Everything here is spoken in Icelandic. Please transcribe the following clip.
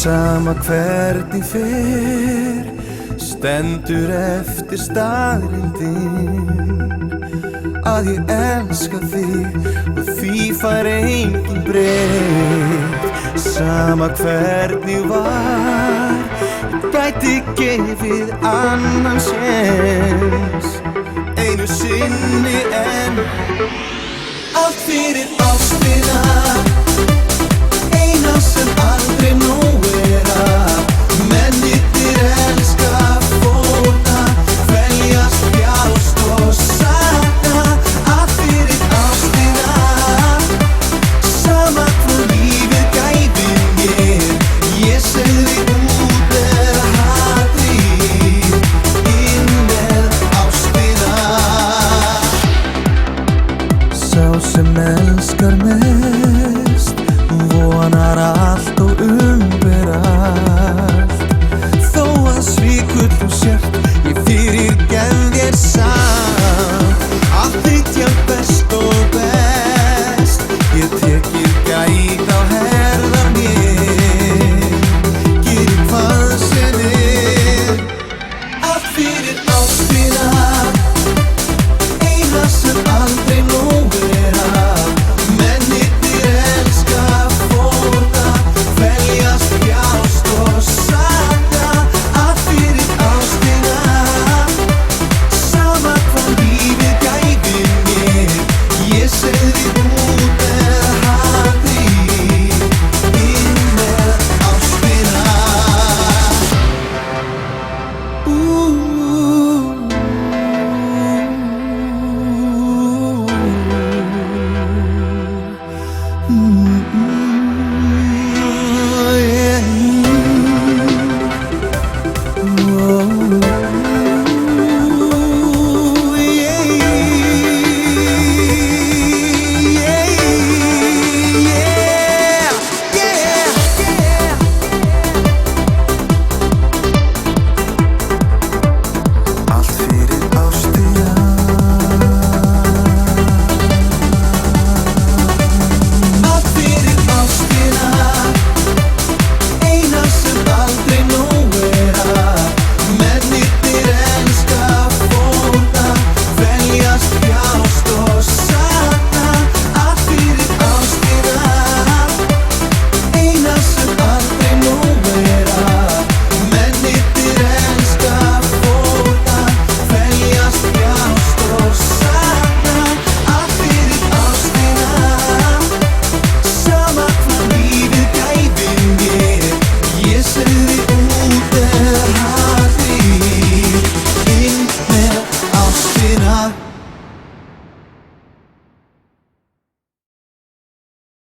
Sama hvernig fer, stendur eftir staðreyndin að ég elska þig og því fær enginn breytt. Sama hvernig var, ég gæti gefið annan séns einu sinni enn. Allt fyrir ástina, eina sem aldrei nóg er af. Mennirnir elska, fórna, veljast, bjást og sakna. Allt fyrir ástina, sama hvað lífið gæfi mér. Ég segði út með hatrið, inn með ástina. Sá sem elskar mig